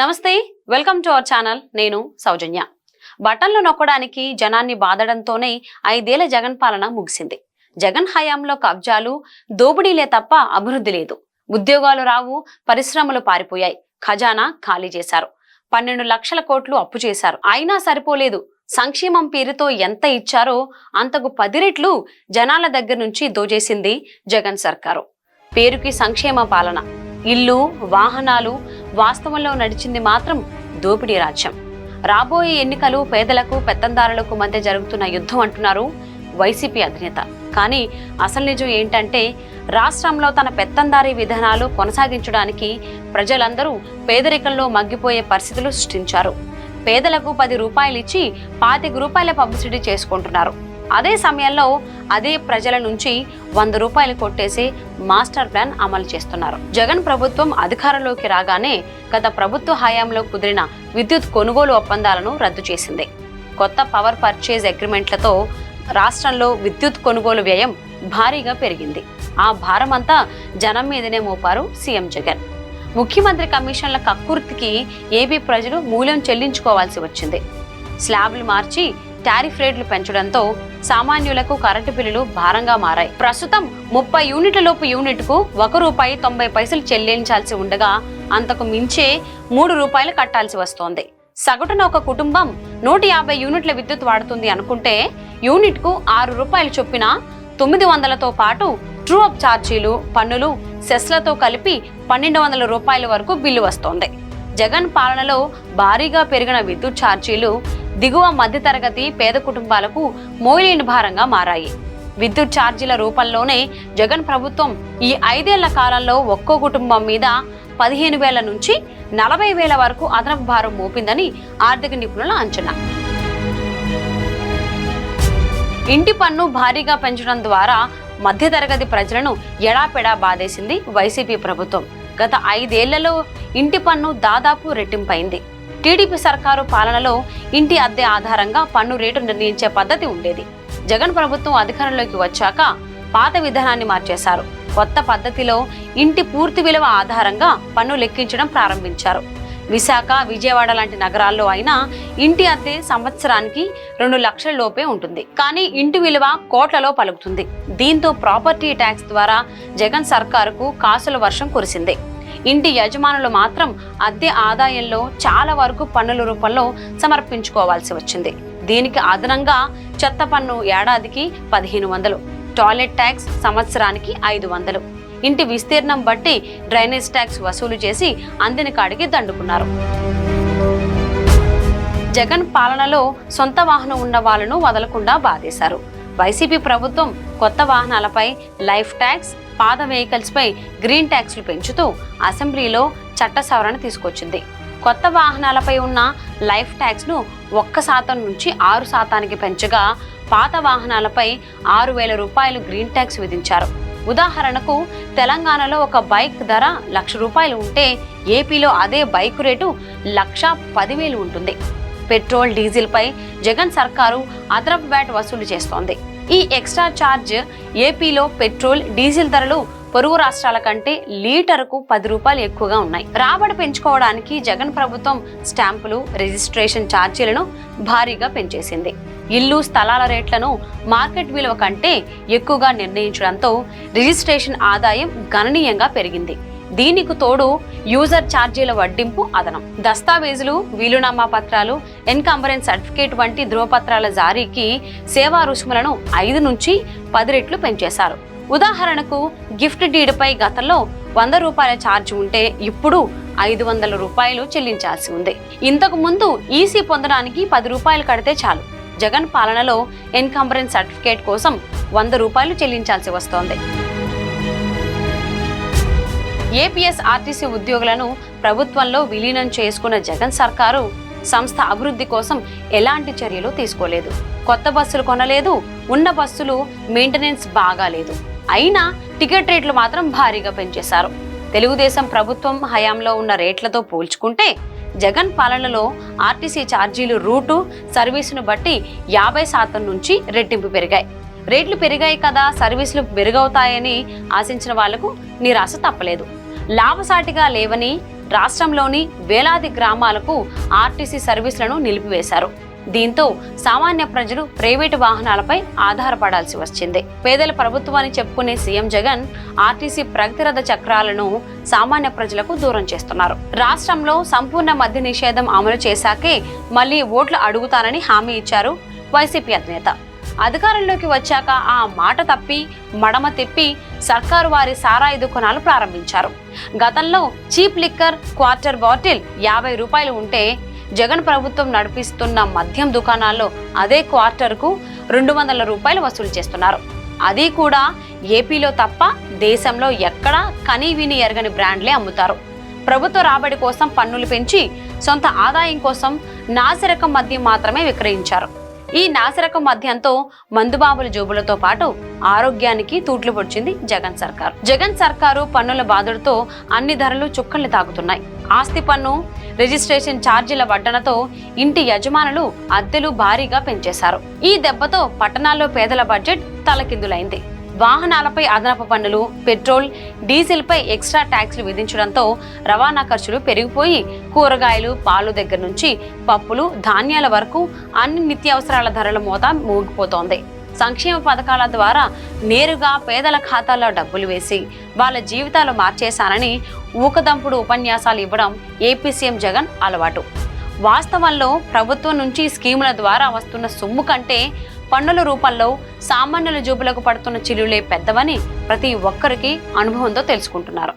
నమస్తే, welcome to our channel. నేను సౌజన్య. బటన్లు నొక్కడానికి జనాన్ని బాధడంతోనే 5 ఏళ్ల జగన్ పాలన ముగిసింది. జగన్ హయాంలో కబ్జాలు, దోపిడీలే తప్ప అభివృద్ధి లేదు. ఉద్యోగాలు రావు, పరిశ్రమలు పారిపోయాయి, ఖజానా ఖాళీ చేశారు, 12 లక్షల కోట్లు అప్పు చేశారు. అయినా సరిపోలేదు. సంక్షేమం పేరుతో ఎంత ఇచ్చారో అంతకు 10 రెట్లు జనాల దగ్గర నుంచి దోచేసింది జగన్ సర్కారు. పేరుకి సంక్షేమ పాలన, ఇల్లు, వాహనాలు, వాస్తవంలో నడిచింది మాత్రం దోపిడీ రాజ్యం. రాబోయే ఎన్నికలు పేదలకు, పెత్తందారులకు మధ్య జరుగుతున్న యుద్ధం అంటున్నారు వైసీపీ అధినేత. కానీ అసలు నిజం ఏంటంటే, రాష్ట్రంలో తన పెత్తందారీ విధానాలు కొనసాగించడానికి ప్రజలందరూ పేదరికంలో మగ్గిపోయే పరిస్థితులు సృష్టించారు. పేదలకు 10 రూపాయలు ఇచ్చి 25 రూపాయల పబ్లిసిటీ చేసుకుంటున్నారు. అదే సమయంలో అదే ప్రజల నుంచి 100 రూపాయలు కొట్టేసి మాస్టర్ ప్లాన్ అమలు చేస్తున్నారు. జగన్ ప్రభుత్వం అధికారంలోకి రాగానే గత ప్రభుత్వ హయాంలో కుదిరిన విద్యుత్ కొనుగోలు ఒప్పందాలను రద్దు చేసింది. కొత్త పవర్ పర్చేజ్ అగ్రిమెంట్లతో రాష్ట్రంలో విద్యుత్ కొనుగోలు వ్యయం భారీగా పెరిగింది. ఆ భారమంతా జనం మీదనే మోపారు సీఎం జగన్. ముఖ్యమంత్రి కమిషన్ల కక్కుర్తికి ఏపీ ప్రజలు మూల్యం చెల్లించుకోవాల్సి వచ్చింది. స్లాబ్లు మార్చి టారిఫ్ రేట్లు పెంచడంతో సామాన్యులకు కరెంటు బిల్లులు భారంగా మారాయి. ప్రస్తుతం 30 యూనిట్ల లోపు యూనిట్కు ₹1.90 చెల్లించాల్సి ఉండగా అంతకు మించే ₹3 కట్టాల్సి వస్తోంది. సగటున ఒక కుటుంబం 150 యూనిట్ల విద్యుత్ వాడుతుంది అనుకుంటే యూనిట్కు ₹6 చొప్పున 900తో పాటు ట్రూ అప్ ఛార్జీలు, పన్నులు, సెస్లతో కలిపి ₹1,200 వరకు బిల్లు వస్తోంది. జగన్ పాలనలో భారీగా పెరిగిన విద్యుత్ ఛార్జీలు దిగువ మధ్యతరగతి పేద కుటుంబాలకు మోయలేని భారంగా మారాయి. విద్యుత్ ఛార్జీల రూపంలోనే జగన్ ప్రభుత్వం ఈ 5 ఏళ్ల కాలంలో ఒక్కో కుటుంబం మీద 15,000 నుంచి 40,000 వరకు అదనపు భారం మోపిందని ఆర్థిక నిపుణుల అంచనా. ఇంటి పన్ను భారీగా పెంచడం ద్వారా మధ్యతరగతి ప్రజలను ఎడాపెడా బాధేసింది వైసీపీ ప్రభుత్వం. గత 5 ఏళ్లలో ఇంటి పన్ను దాదాపు రెట్టింపైంది. టీడీపీ సర్కారు పాలనలో ఇంటి అద్దె ఆధారంగా పన్ను రేటు నిర్ణయించే పద్ధతి ఉండేది. జగన్ ప్రభుత్వం అధికారంలోకి వచ్చాక పాత విధానాన్ని మార్చేశారు. కొత్త పద్ధతిలో ఇంటి పూర్తి విలువ ఆధారంగా పన్ను లెక్కించడం ప్రారంభించారు. విశాఖ, విజయవాడ లాంటి నగరాల్లో అయినా ఇంటి అద్దె సంవత్సరానికి 2 లక్షల లోపే ఉంటుంది. కానీ ఇంటి విలువ కోట్లలో పలుకుతుంది. దీంతో ప్రాపర్టీ ట్యాక్స్ ద్వారా జగన్ సర్కారుకు కాసుల వర్షం కురిసింది. ఇంటి యజమానులు మాత్రం అద్దె ఆదాయంలో చాలా వరకు పన్నుల రూపంలో సమర్పించుకోవాల్సి వచ్చింది. దీనికి అదనంగా చెత్త పన్ను ఏడాదికి 1,500, టాయిలెట్ ట్యాక్స్ సంవత్సరానికి 500, ఇంటి విస్తీర్ణం బట్టి డ్రైనేజ్ ట్యాక్స్ వసూలు చేసి అందిన కాడికి దండుకున్నారు. జగన్ పాలనలో సొంత వాహనం ఉన్న వాళ్ళను వదలకుండా బాధేశారు. వైసీపీ ప్రభుత్వం కొత్త వాహనాలపై లైఫ్ ట్యాక్స్, పాత వెహికల్స్ పై గ్రీన్ ట్యాక్స్లు పెంచుతూ అసెంబ్లీలో చట్ట సవరణ తీసుకొచ్చింది. కొత్త వాహనాలపై ఉన్న లైఫ్ ట్యాక్స్ ను 1% నుంచి 6% పెంచగా పాత వాహనాలపై ₹6,000 గ్రీన్ ట్యాక్స్ విధించారు. ఉదాహరణకు తెలంగాణలో ఒక బైక్ ధర ₹1,00,000 ఉంటే ఏపీలో అదే బైక్ రేటు ₹1,10,000 ఉంటుంది. పెట్రోల్, డీజిల్ పై జగన్ సర్కారు అదనపు వ్యాట్ వసూలు చేస్తోంది. ఈ ఎక్స్ట్రా ఛార్జ్ ఏపీలో పెట్రోల్, డీజిల్ ధరలు పొరుగు రాష్ట్రాల కంటే లీటరుకు ₹10 ఎక్కువగా ఉన్నాయి. రాబడి పెంచుకోవడానికి జగన్ ప్రభుత్వం స్టాంపులు, రిజిస్ట్రేషన్ ఛార్జీలను భారీగా పెంచేసింది. ఇల్లు, స్థలాల రేట్లను మార్కెట్ విలువ కంటే ఎక్కువగా నిర్ణయించడంతో రిజిస్ట్రేషన్ ఆదాయం గణనీయంగా పెరిగింది. దీనికి తోడు యూజర్ ఛార్జీల వడ్డింపు అదనం. దస్తావేజులు, వీలునామా పత్రాలు, ఎన్కంబరెన్స్ సర్టిఫికేట్ వంటి ధృవపత్రాల జారీకి సేవా రుసుములను 5 నుంచి 10 రెట్లు పెంచేశారు. ఉదాహరణకు గిఫ్ట్ డీడ్పై గతంలో ₹100 ఛార్జ్ ఉంటే ఇప్పుడు ₹500 చెల్లించాల్సి ఉంది. ఇంతకు ముందు ఈసీ పొందడానికి ₹10 కడితే చాలు. జగన్ పాలనలో ఎన్కంబరెన్స్ సర్టిఫికేట్ కోసం ₹100 చెల్లించాల్సి వస్తోంది. ఏపీఎస్ ఆర్టీసీ ఉద్యోగులను ప్రభుత్వంలో విలీనం చేసుకున్న జగన్ సర్కారు సంస్థ అభివృద్ధి కోసం ఎలాంటి చర్యలు తీసుకోలేదు. కొత్త బస్సులు కొనలేదు, ఉన్న బస్సులు మెయింటెనెన్స్ బాగాలేదు. అయినా టికెట్ రేట్లు మాత్రం భారీగా పెంచేశారు. తెలుగుదేశం ప్రభుత్వం హయాంలో ఉన్న రేట్లతో పోల్చుకుంటే జగన్ పాలనలో ఆర్టీసీ ఛార్జీలు రూటు, సర్వీసును బట్టి 50% నుంచి రెట్టింపు పెరిగాయి. రేట్లు పెరిగాయి కదా, సర్వీసులు మెరుగవుతాయని ఆశించిన వాళ్లకు నిరాశ తప్పలేదు. లాభసాటిగా లేవని రాష్ట్రంలోని వేలాది గ్రామాలకు ఆర్టీసీ సర్వీసులను నిలిపివేశారు. దీంతో సామాన్య ప్రజలు ప్రైవేటు వాహనాలపై ఆధారపడాల్సి వచ్చింది. పేదల ప్రభుత్వాన్ని చెప్పుకునే సీఎం జగన్ ఆర్టీసీ ప్రగతిరథ చక్రాలను సామాన్య ప్రజలకు దూరం చేస్తున్నారు. రాష్ట్రంలో సంపూర్ణ మద్య నిషేధం అమలు చేశాకే మళ్లీ ఓట్లు అడుగుతానని హామీ ఇచ్చారు వైసీపీ అధినేత. అధికారంలోకి వచ్చాక ఆ మాట తప్పి మడమ తిప్పి సర్కారు వారి సారాయి దుకాణాలు ప్రారంభించారు. గతంలో చీప్ లిక్కర్ క్వార్టర్ బాటిల్ 50 రూపాయలు ఉంటే జగన్ ప్రభుత్వం నడిపిస్తున్న మద్యం దుకాణాల్లో అదే క్వార్టర్కు 200 రూపాయలు వసూలు చేస్తున్నారు. అది కూడా ఏపీలో తప్ప దేశంలో ఎక్కడా కనీ విని ఎరగని బ్రాండ్లే అమ్ముతారు. ప్రభుత్వ రాబడి కోసం పన్నులు పెంచి సొంత ఆదాయం కోసం నాసిరకం మద్యం మాత్రమే విక్రయించారు. ఈ నాసిరకం మద్యంతో మందుబాబుల జోబులతో పాటు ఆరోగ్యానికి తూట్లు పొడిచింది జగన్ సర్కారు. జగన్ సర్కారు పన్నుల బాధలతో అన్ని ధరలు చుక్కల్ని తాకుతున్నాయి. ఆస్తి పన్ను, రిజిస్ట్రేషన్ ఛార్జీల వడ్డనతో ఇంటి యజమానులు అద్దెలు భారీగా పెంచేశారు. ఈ దెబ్బతో పట్టణాల్లో పేదల బడ్జెట్ తలకిందులైంది. వాహనాలపై అదనపు పన్నులు, పెట్రోల్, డీజిల్ పై ఎక్స్ట్రా ట్యాక్స్లు విధించడంతో రవాణా ఖర్చులు పెరిగిపోయి కూరగాయలు, పాలు దగ్గర నుంచి పప్పులు, ధాన్యాల వరకు అన్ని నిత్యావసరాల ధరల మోత మోగిపోతోంది. సంక్షేమ పథకాల ద్వారా నేరుగా పేదల ఖాతాల్లో డబ్బులు వేసి వాళ్ళ జీవితాలు మార్చేశానని ఊకదంపుడు ఉపన్యాసాలు ఇవ్వడం ఏపీ సీఎం జగన్ అలవాటు. వాస్తవంలో ప్రభుత్వం నుంచి స్కీముల ద్వారా వస్తున్న సొమ్ము కంటే పన్నుల రూపంలో సామాన్యుల జోబులకు పడుతున్న చిల్లులే పెద్దవని ప్రతి ఒక్కరికి అనుభవంతో తెలుసుకుంటున్నారు.